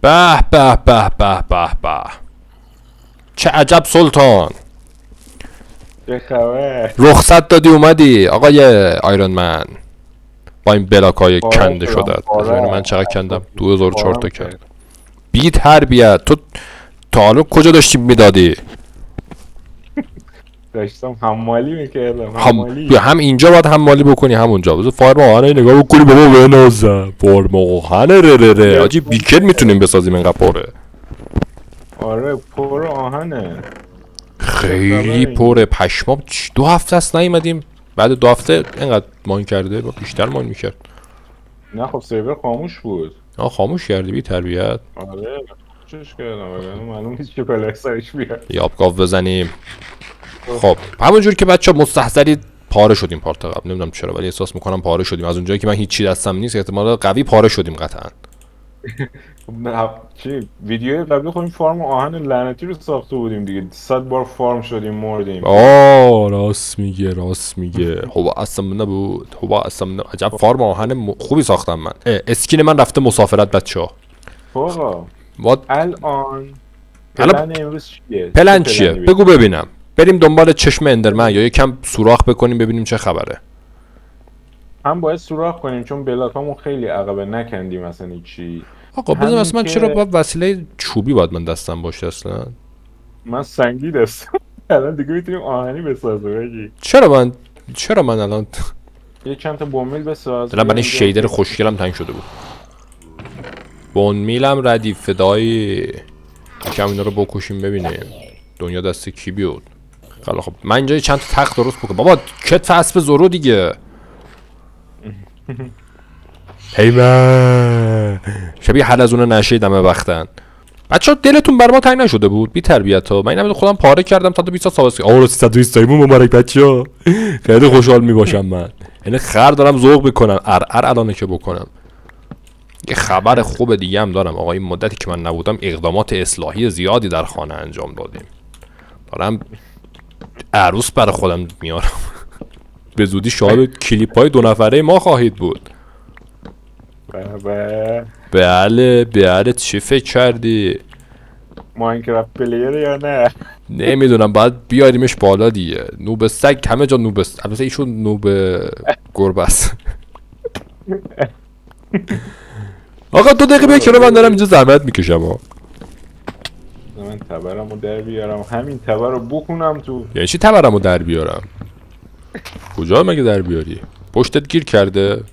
به به به به به به. چه عجب سلطان. چه خبر؟ رخصت دادی اومدی آقای آیرون من با این بلاکای کنده شده. از من چقدر کندم؟ 2004 تا کردم. بی تربیت. تو تا حالا کجا داشتی میدادی؟ داشتم حمالی میکردم. حمالی هم اینجا باید حمالی بکنی هم اونجا. بذار فارم آهنه نگاه بکنی بابا بنازم. فارم آهنه ره آجی بیکر میتونیم بسازیم اینقدر پره. آره پر آهنه. خیلی پره پشمام. 2 هفته است نیومدیم. بعد 2 هفته اینقدر ماین کرده با بیشتر ماین میکرد. نه خب سرور خاموش بود. خاموش کردی بی تربیت. آره چش کردم وگرنه معلوم نیست که پلک سرش بیاد. یاب گاو بزنیم. خب همونجور که بچه‌ها مستحضرید پاره شدیم پارت قبل. نمیدونم چرا ولی احساس میکنم پاره شدیم. از اونجایی که من هیچی دستم نیست احتمالاً قوی پاره شدیم قطعا. نه چی ویدیوی قبلی خودیم فارم آهن لعنتی رو ساخته بودیم دیگه. 100 بار فارم شدیم مردیم. راست میگه هوا اصلا نبود. عجب فارم آهن خوبی ساختم من. اسکین من رفته مسافرت بچه‌ها. آقا الان پلن امروز چیه؟ پلن چیه؟ بگو ببینم. بریم دنبال چشم اندرمن یا یکم سوراخ بکنیم ببینیم چه خبره. هم باید سوراخ کنیم چون بلاکامون خیلی عقبه نکندیم اصلا چی. آقا بذار اصلا من چرا باید وسیله چوبی باید من دستم باشه اصلا؟ من سنگی دستم. الان دیگه میتونیم آهنی بسازیم. چرا من الان یه چند تا بومیل بساز. دلم برای این شیدر خوشگلم تنگ شده بود. بومیلم ردیف فدایی. یکم اینا رو بکشیم ببینیم دنیا دست کی بیاد. خب من اینجا چند تا تخت درست بکنم. بابا کتف اسب زورو دیگه. من شبیه حلزون نشه دمه وقتن. بچه‌ها دلتون بر ما تنگ نشده بود بی تربیت ها؟ من اینم خودم پاره کردم تا 20 سال سابقه. 320 تایمون مبارک بچه‌ها. خیلی خوشحال میباشم من. یعنی خر دارم ذوق میکنم. الانه که بکنم. یه خبر خوب دیگه هم دارم آقا. این مدتی که من نبودم اقدامات اصلاحی زیادی در خانه انجام دادیم. دارم عروس برای خودم میارم. به زودی شاهد کلیپ‌های 2 نفره ما خواهید بود. بله چی فکر کردی؟ ماینکرافت پلیر یا نه؟ نمیدونم باید بیاریمش بالا دیگه. نوب سگ همه جا نوب است. البته ایشون نوب گربه است. آقا 2 دقیقه بیا کنار من دارم اینجا زحمت میکشم ها. من تبرمو در بیارم همین تبر رو بکنم تو. یعنی چی تبرمو در بیارم؟ کجا مگه در بیاری؟ پشتت گیر کرده؟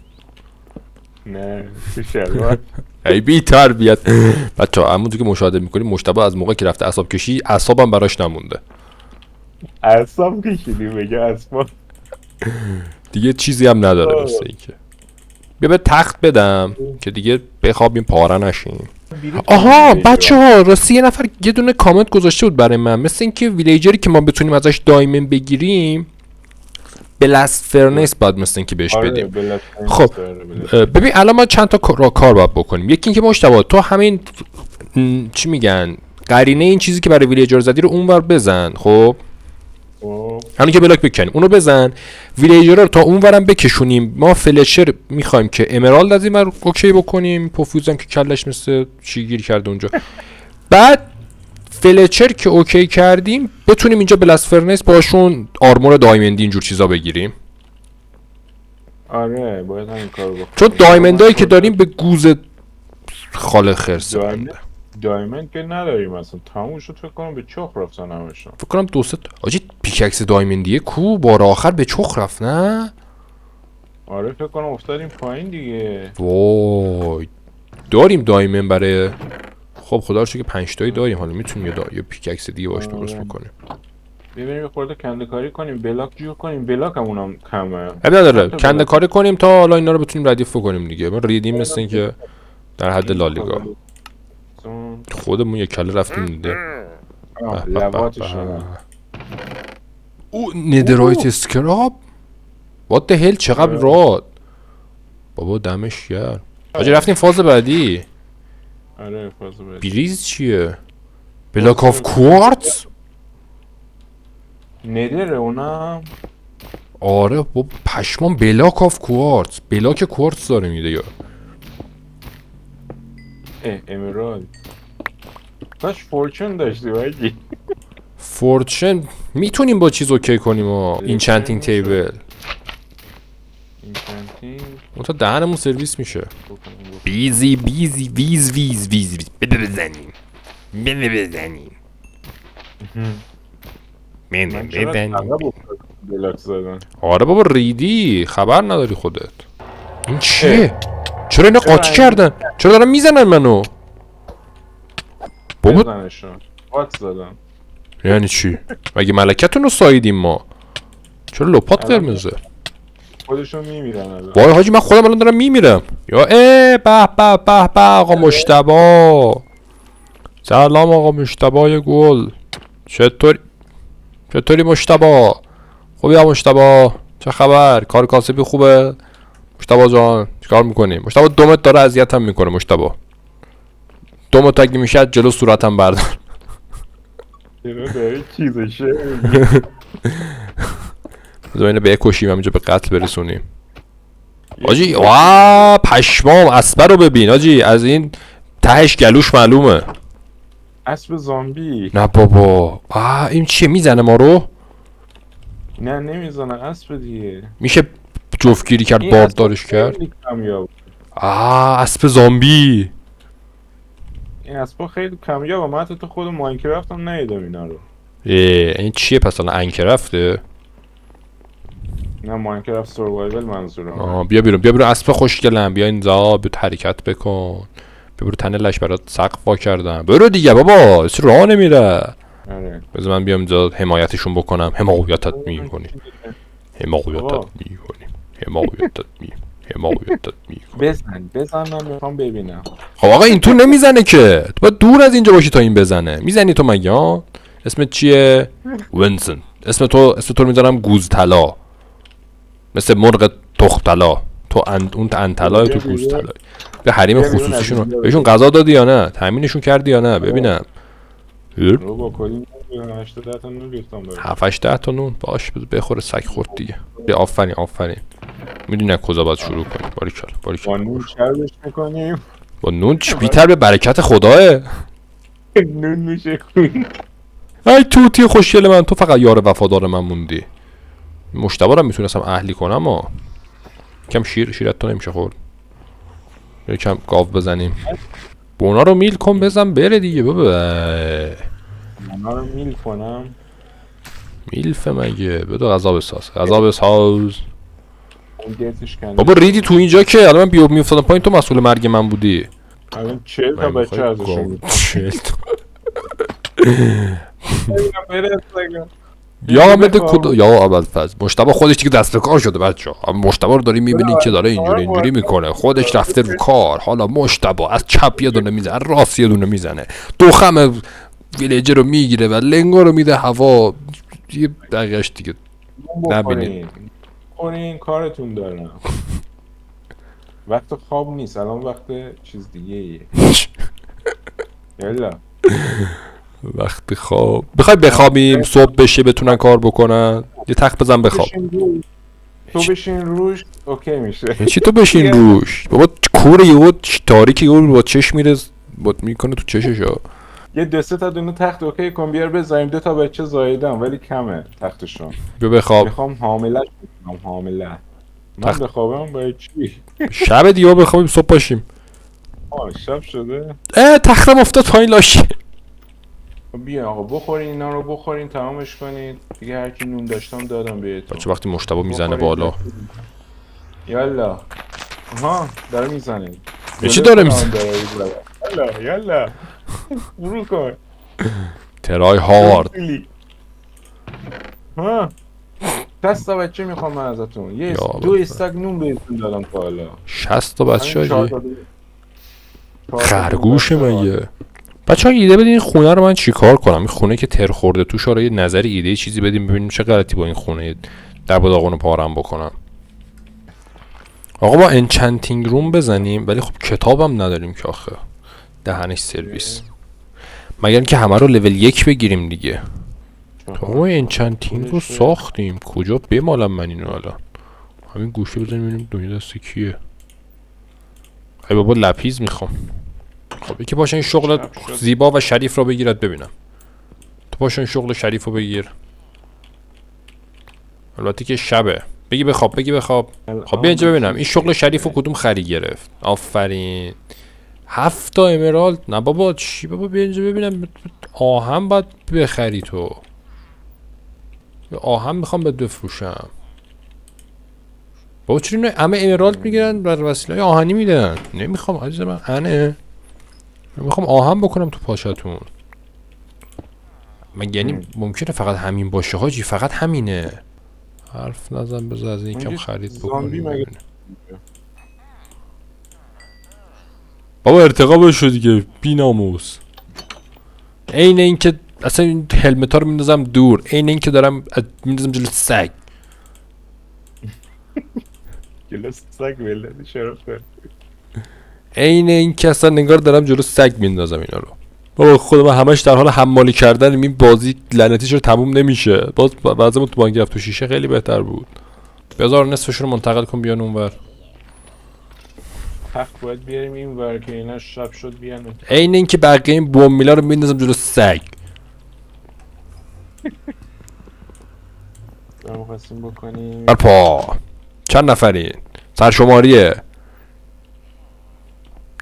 نه تو شلوار. ای بی تربیت. بچه‌ها همونجوری که مشاهده میکنیم مجتبی از موقع که رفته اعصاب کشی اعصابم براش نمونده. اعصاب کشیدی بگه اعصاب دیگه چیزی هم نداره مثل اینکه. بیا به تخت بدم که دیگه بخوابیم پاره نشیم. آها بچه‌ها راستی یه نفر یه دونه کامنت گذاشته بود برای من مثل اینکه ویلیجری که ما بتونیم ازش دایمن بگیریم بلاست فرنس باید مثل اینکه بهش بدیم. خب ببین الان ما چند تا کار باید بکنیم. یکی اینکه مشتبه تو همین چی میگن قرینه این چیزی که برای ویلیجر زدی رو اونور بزن. خب همین که بلاک بکنیم اونو بزن. ویلیجر رو تا اونورم بکشونیم. ما فلشر میخوایم که امرالد از این ور اوکی بکنیم. پوفیوزم که کلش مثل چی گیر کرده اونجا. بعد فلچر که اوکی کردیم بتونیم اینجا بلاست فرنس باشون آرمور دایمندی اینجور چیزا بگیریم. آره باید همین کارو بکنیم چون دایمندایی که داریم به گوز خال خرس دایمند که نداریم اصلا. تموم شد فکر کنم به چخ رفتن همشون. فکر کنم 2 تا آجی پیککس دایمندیه کو بار آخر به چخ رفت نه؟ آره فکر کنم افتادیم پایین دیگه. وای داریم دایمند برای خب خدا رو شکر که 5 تایی داریم. حالا میتونیم یه پیککس دیگه باش درست بکنیم. ببینیم یه خورده کنده کاری کنیم بلاک جور کنیم. بلاک همونم کمه. اب نداره کنده کاری کنیم تا حالا اینا رو بتونیم ردیف بکنیم دیگه. ما ریدیم مثل این که در حد لالیگا خودمون یه کله رفتیم دیده. لواتش او ندرایت اسکراب what the hell چقدر راد بابا دمش گرم. آجی رفتیم فاز بعدی. آره فاز بعدی. بریز چیه؟ بلاک آف کوارتز؟ ندره اونم. آره بابا پشمان بلاک آف کوارتز. بلاک کوارتز داره میده یا امرالد داشت فورچون داشتی باید فورچن میتونیم با چیز اوکی کنیم و اینچنتینگ تیبل اون تا دهنمون سرویس میشه. بیزی بیزی ویز ویز ویز ویز بده بزنیم بده بزنیم من چرا عقب بلاک زدن. آره بابا ریدی خبر نداری خودت. این چیه؟ چرا اینا قاطی کردن؟ چرا دارن میزنن منو؟ بابا بزنشون قاط زدم. یعنی چی؟ مگه ملکتون رو ساییدیم ما؟ چرا لپات قرمزه؟ خودشون میمیرن الان. وای حاجی من خودم الان دارم میمیرم. یا به به به به آقا مجتبی. سلام آقا مجتبی گل. چطوری مجتبی؟ خوبی آقا مجتبی؟ چه خبر؟ کار کاسبی خوبه؟ مجتبی جان چیکار میکنی؟ مجتبی دومت داره اذیتم میکنه مجتبی. دومت اگه میشه جلو صورتم بردار. اینا داره چیزشه. بذار اینو بکشیم همینجا به قتل برسونیم. آجی واه پشمام اسبه رو ببین آجی از این تهش گلوش معلومه. اسب زامبی. نه بابا این چیه میزنه ما رو؟ نه نمیزنه اسب دیگه. میشه جفتگیری کرد باردارش کرد؟ اسب زامبی. این اسبا خیلی کمیابه. من حتی تو خود ماینکرافت هم ندیدم اینا رو. این چیه پس الان انکرفته؟ نه ماینکرافت سروایول منظورم. بیا بیرون اسب خوشگلم بیا اینجا بیا حرکت بکن. بیا برو تنه لش برات سقف وا کردم. برو دیگه بابا راه نمیره. آره بذار من بیام اینجا حمایتشون بکنم. حمایتت میکنی. بزن من میخوام ببینم. خب آقا این تو نمیزنه که. تو باید دور از اینجا باشی تا این بزنه. میزنی تو مگه ها؟ اسمت چیه؟ ونسن. اسم تو رو میذارم گوز طلا. مثل مرغ تخت طلا. تو اون انطلای تو گوز طلا. به حریم خصوصیشون بهشون غذا دادی یا نه؟ تامینشون کردی یا نه؟ ببینم. رو با کلی 80 تا نون ریختم داره. 7 تا نون باش بخوره سگ خورد دیگه. بیا آفرین. میدونی از کجا باید شروع کنیم. باریکلا. با نون چربش میکنیم. با نون بیشتر به برکت خداه. نون میشه کن. ای توتی خوشگل من تو فقط یار وفادار من موندی. مشتبه رو میتونستم اهلی کنم و کم شیرت تو نمیشه خورد. یکم گاو بزنیم. اونا رو میل کن بزن بره دیگه بابا. اونا رو میل کنم. میلفه مگه بده غذا بساز. بابا بابا ریدی تو اینجا که الان من میافتادم پایین تو مسئول مرگ من بودی. الان 40 تا بچه ازشون بود. 40 تا یا بده کد یا ابوالفضل مشتبه خودش دیگه دست به کار شده بچه‌ها. مشتبه رو داریم میبینین که داره اینجوری میکنه. خودش رفته رو کار. حالا مشتبه از چپ یه دونه میزنه راست یه دونه میزنه. دو خم ویلیجر رو میگیره و لنگا رو میده هوا. یه دقیقش دیگه نبینین. این کارتون دارم. وقت خواب نیست الان وقت چیز دیگه ایه. یالا وقتی خواب بخوای بخوابیم صبح بشه بتونن کار بکنن. یه تخت بزن بخواب. تو بشین روش اوکی میشه. چی تو بشین روش بابا کوره یهو تاریکی یهو با چش میره میکنه تو چششو. یه 2 تا دونه تخت اوکی کن بیار بزنیم. 2 تا بچه زایدم ولی کمه تختشون. بیا بخواب. میخوام حامله من بخوابم باید چی؟ شب دیگه بخوابیم صبح باشیم. شب شده؟ تختم افتاد پایین لاشی. بیا آقا بخورین اینا رو بخورین تمامش کنید دیگه. هر کی نون داشتم دادم بهتون. بچه وقتی مشتبه میزنه بالا. یالا داره میزنه. چی داره میزنه؟ یالا برو کن. ترای هارد. دست تا بچه میخوام من ازتون. یه 2 استک نون بهتون دادم تا حالا. 60 تا بچه هاجی خرگوشه مگه. بچه ها ایده بدین این خونه رو من چیکار کنم. این خونه که تر خورده توش آره یه نظر ایده چیزی بدیم ببینیم چه غلطی با این خونه در داغون پارم بکنم. آقا با انچنتینگ روم بزنیم ولی خب کتابم نداریم که آخه دهنش سرویس. مگر اینکه همه رو لول 1 بگیریم دیگه. آقا انچنتینگ رو ساختیم کجا بمالم من اینو الان. همین گوشه بزنیم ببینیم دنیا دست کیه. ای بابا لپیز میخوام. خب یکی پاشا این شغل زیبا و شریف رو بگیرد ببینم. تو پاشا این شغل شریف رو بگیر. البته که شبه. بگی بخواب بگی بخواب. خب بیا اینجا ببینم این شغل شریف رو کدوم خری گرفت. آفرین. 7 تا امرالد. نه بابا چی بابا بیا اینجا ببینم. آهن باید بخری تو. آهن میخوام بهت بفروشم. بابا چرا اینا همه امرالد میگیرن بر وسیله آهنی میدن. نمیخوام عزیز من انه. میخوام آهن بکنم تو پاشتون. من یعنی ممکنه فقط همین باشه حاجی، فقط همینه. حرف نزن بذار از این کم خرید بکنیم. بابا ارتقا بشو دیگه بی ناموس. عین این که اصلا این هلمت ها رو میندازم دور، عین این که دارم میندازم جلو سگ. جلو سگ ولدی شرف کرد. عین این که اصلا نگار دارم جلو سگ میندازم اینا رو. بابا خدا من همش در حال حمالی کردن این بازی لعنتی چرا تموم نمیشه. باز وضعمون تو بانک رفت تو شیشه خیلی بهتر بود. بذار نصفش رو منتقل کن بیان اونور. حق باید بیاریم این ور که اینا شب شد بیان. عین این که بقیه این بوم میلا رو میندازم جلو سگ. ما خواستیم بکنیم. برپا. چند نفرین؟ سرشماریه.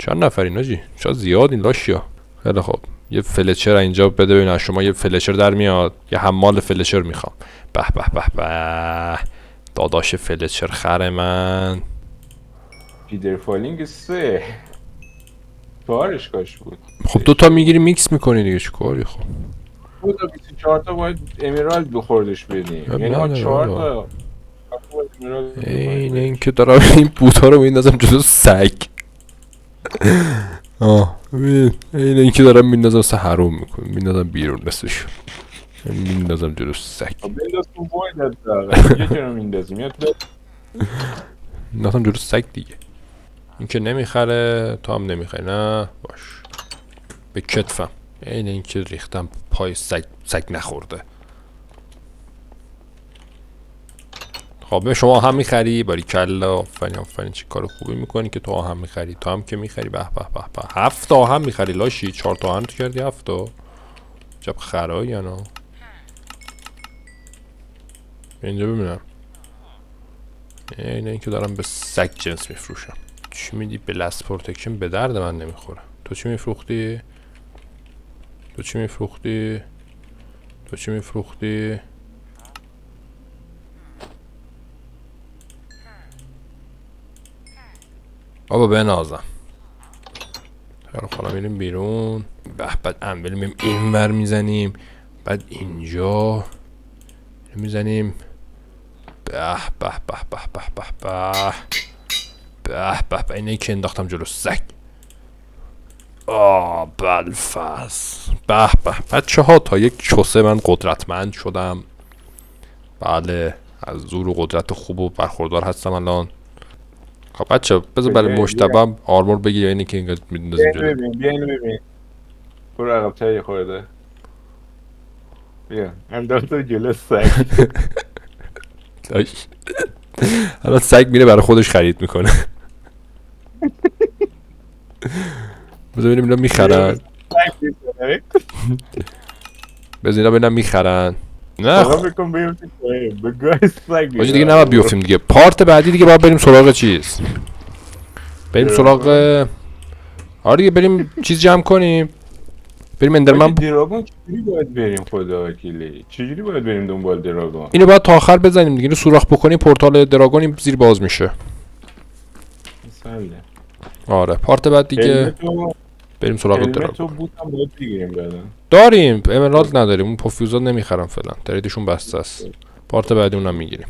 چند نفرین آجی؟ شاید زیادین لاشیا. خیلی خوب. یه فلچر اینجا بده ببینم شما یه فلچر در میاد. یه حمال فلچر میخوام. به به به به. داداش فلچر خر من. پیدر فالینگ 3 4ش کاش بود. خب دوتا میگیری میکس میکنی دیگه چیکاری خب. 2 تا 24 تا باید امرالد بخوردش بدیم. یعنی ما 4 تا این اینکه دارم این بوتا رو میندازم جلو سگ. این اینکه دارم میندازم سه حروم میکنم میندازم بیرون نصفشو میندازم جلو سگ. بنداز تو باید دقیقا یه جنو میندازیم میندازم جلو سگ دیگه. این که نمیخره تو هم نمیخری نه باش به کتفم. این اینکه ریختم پای سگ نخورده. خب شما هم میخری باریکلا. آفرین چه کار خوبی میکنی که تو هم میخری. تو هم که میخری به به به به. 7 تا هم میخری لاشی. 4 تا هم تو کردی 7 تا. جب خرایی انا. اینجا ببینم. اینه که دارم به سگ جنس میفروشم. چی میدی؟ بلاست پروتکشن به درد من نمیخوره. تو چی میفروختی؟ تو چی میفروختی؟ تو چی میفروختی؟ بابا بنازم. خیلی خالا میریم بیرون. بعد انبل میریم این ور میزنیم. بعد اینجا میزنیم. به به به به به به به به به به. اینه که انداختم جلو سگ. بلفس. به به بچه ها تا یک چوسه من قدرتمند شدم. بله از زور و قدرت خوب و برخوردار هستم الان. خب بچه بذار برای مجتبم آرمور بگیر. اینه که اینقدر میدندازیم جلو. بیا اینو ببین برو عقب تایی خورده. بیا انداخته جلو سگ. الان سگ میره برای خودش خرید میکنه. بذار ببینیم اینا میخرن. بذار اینا ببینم میخرن. نه خب بکن بیفتیم بگاه سگ. باشه دیگه نباید بیفتیم دیگه. پارت بعدی دیگه باید بریم سراغ چیز. بریم سراغ آره دیگه بریم چیز جمع کنیم. بریم اندرمن. دراگون چجوری باید بریم خدا وکیلی؟ چجوری باید بریم دنبال دراگون؟ اینو باید تا آخر بزنیم دیگه. اینو سوراخ بکنیم پورتال دراگون زیر باز میشه. آره پارت بعد دیگه بریم سراغ دراگون. داریم امرالد نداریم. اون پوفیوزا نمیخرم فعلا. تریدشون بسته است. پارت بعدی اونم میگیریم.